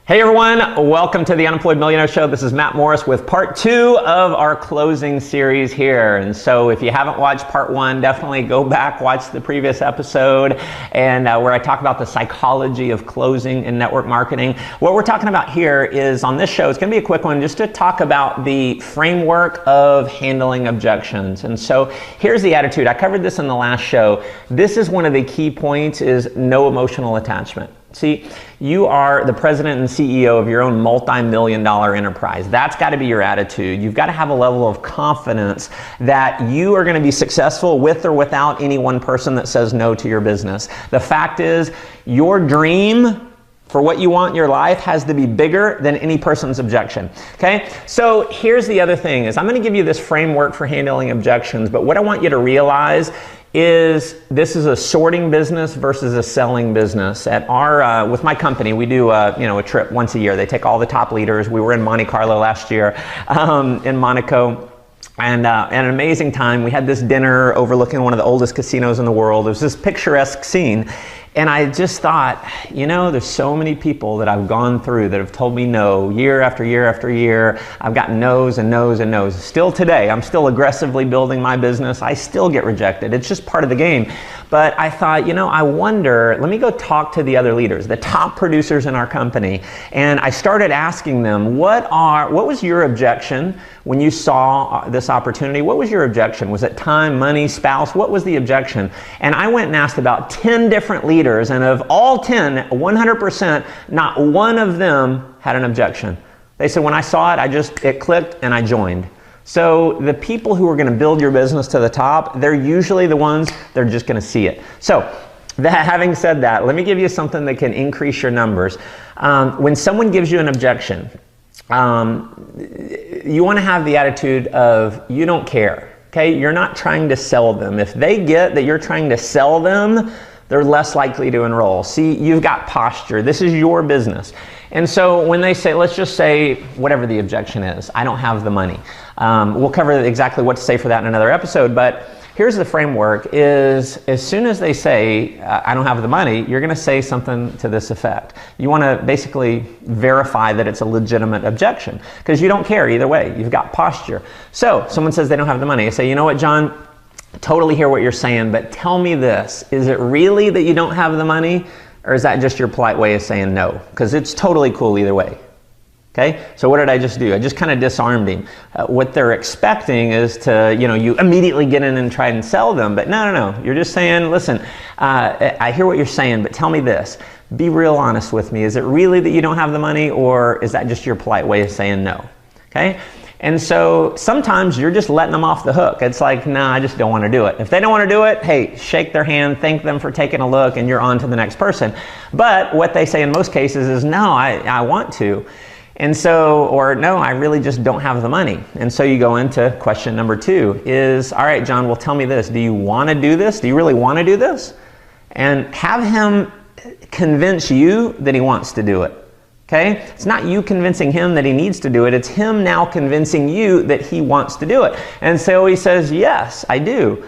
Hey everyone, welcome to the Unemployed Millionaire Show. This is Matt Morris with part 2 of our closing series here. And so if you haven't watched part 1, definitely go back, watch the previous episode, and where I talk about the psychology of closing in network marketing. What we're talking about here is, on this show, it's going to be a quick one just to talk about the framework of handling objections. And so here's the attitude. I covered this in the last show. This is one of the key points, is no emotional attachment. See, you are the president and CEO of your own multi-million-dollar enterprise. That's got to be your attitude. You've got to have a level of confidence that you are going to be successful with or without any one person that says no to your business. The fact is, your dream for what you want in your life has to be bigger than any person's objection. Okay? So here's the other thing, is I'm going to give you this framework for handling objections, but what I want you to realize is this is a sorting business versus a selling business. At our with my company, we do a trip once a year. They take all the top leaders. We were in Monte Carlo last year, in Monaco. And an amazing time. We had this dinner overlooking one of the oldest casinos in the world. It was this picturesque scene. And I just thought, there's so many people that I've gone through that have told me no year after year after year. I've gotten no's and no's and no's. Still today, I'm still aggressively building my business. I still get rejected. It's just part of the game. But I thought, I wonder, let me go talk to the other leaders, the top producers in our company. And I started asking them, what was your objection when you saw this opportunity? What was your objection? Was it time, money, spouse? What was the objection? And I went and asked about 10 different leaders, and of all 10, 100%, not one of them had an objection. They said, when I saw it, it clicked and I joined. So the people who are going to build your business to the top, they're usually the ones, they're just going to see it. So having said that, let me give you something that can increase your numbers. When someone gives you an objection, you want to have the attitude of, you don't care. Okay? You're not trying to sell them. If they get that you're trying to sell them, they're less likely to enroll. See, you've got posture. This is your business. And so when they say, let's just say whatever the objection is, I don't have the money. We'll cover exactly what to say for that in another episode, but here's the framework, is as soon as they say, I don't have the money, you're going to say something to this effect. You want to basically verify that it's a legitimate objection, because you don't care either way. You've got posture. So someone says they don't have the money. I say, you know what, John? Totally hear what you're saying, but tell me this. Is it really that you don't have the money, or is that just your polite way of saying no? Because it's totally cool either way. Okay? So what did I just do? I just kind of disarmed him. What they're expecting is to, you immediately get in and try and sell them. But no. You're just saying, listen, I hear what you're saying, but tell me this. Be real honest with me. Is it really that you don't have the money, or is that just your polite way of saying no? Okay? And so sometimes you're just letting them off the hook. It's like, nah, I just don't want to do it. If they don't want to do it, hey, shake their hand, thank them for taking a look, and you're on to the next person. But what they say in most cases is, no, I want to. And so, or no, I really just don't have the money. And so you go into question number 2 is, all right, John, well, tell me this. Do you want to do this? Do you really want to do this? And have him convince you that he wants to do it. Okay? It's not you convincing him that he needs to do it. It's him now convincing you that he wants to do it. And so he says, yes, I do.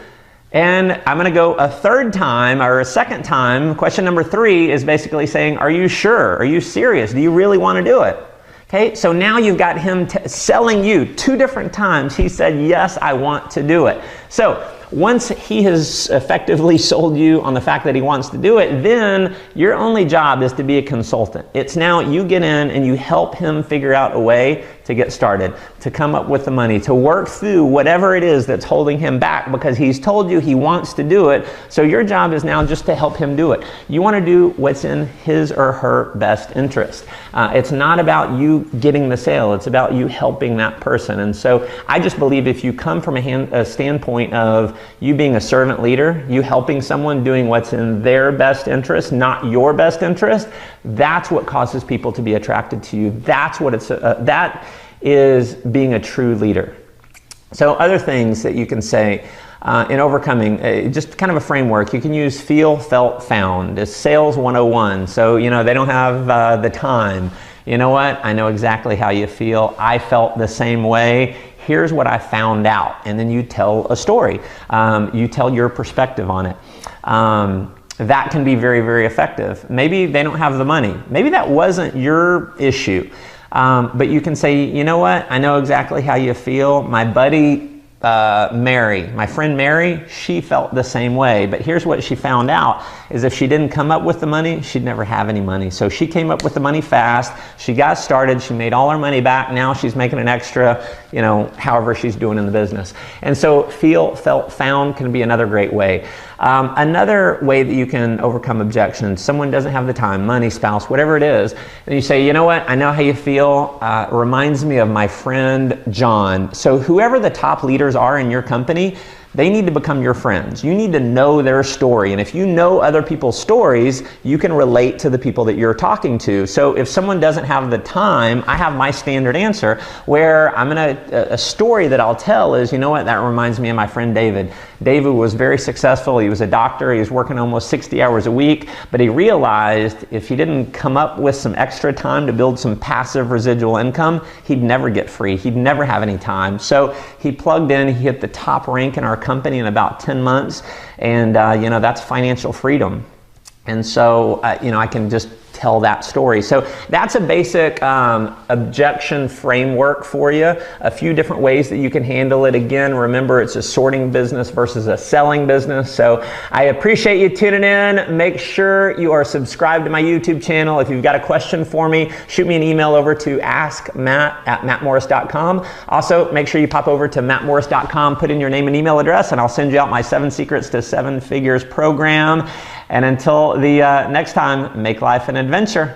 And I'm going to go a third time or a second time. Question number 3 is basically saying, are you sure? Are you serious? Do you really want to do it? Okay, so now you've got him selling you 2 different times. He said, yes, I want to do it. So once he has effectively sold you on the fact that he wants to do it, then your only job is to be a consultant. It's now you get in and you help him figure out a way to get started, to come up with the money, to work through whatever it is that's holding him back, because he's told you he wants to do it. So your job is now just to help him do it. You want to do what's in his or her best interest. It's not about you getting the sale. It's about you helping that person. And so I just believe if you come from a standpoint of you being a servant leader, you helping someone doing what's in their best interest, not your best interest, that's what causes people to be attracted to you. That's what that is being a true leader. So other things that you can say in overcoming, just kind of a framework, you can use feel, felt, found. It's sales 101. So, they don't have the time. You know what? I know exactly how you feel. I felt the same way. here's what I found out. And then you tell a story. You tell your perspective on it. That can be very, very effective. Maybe they don't have the money. Maybe that wasn't your issue. But you can say, you know what? I know exactly how you feel. My buddy Mary, my friend Mary, she felt the same way. But here's what she found out, is if she didn't come up with the money, she'd never have any money. So she came up with the money fast. She got started. She made all her money back. Now she's making an extra, you know, however she's doing in the business. And so feel, felt, found can be another great way. Another way that you can overcome objections, someone doesn't have the time, money, spouse, whatever it is, and you say, you know what, I know how you feel. It reminds me of my friend John. So whoever the top leaders are in your company, they need to become your friends. You need to know their story. And if you know other people's stories, you can relate to the people that you're talking to. So if someone doesn't have the time, I have my standard answer where a story that I'll tell is, you know what, that reminds me of my friend David. David was very successful. He was a doctor. He was working almost 60 hours a week, but he realized if he didn't come up with some extra time to build some passive residual income, he'd never get free. He'd never have any time. So he plugged in, he hit the top rank in our company in about 10 months. And, you know, that's financial freedom. And so, you know, I can just tell that story. So that's a basic objection framework for you. A few different ways that you can handle it. Again, remember, it's a sorting business versus a selling business. So I appreciate you tuning in. Make sure you are subscribed to my YouTube channel. If you've got a question for me, shoot me an email over to askmatt@mattmorris.com. Also, make sure you pop over to mattmorris.com, put in your name and email address, and I'll send you out my 7 Secrets to 7 Figures program. And until the next time, make life an adventure.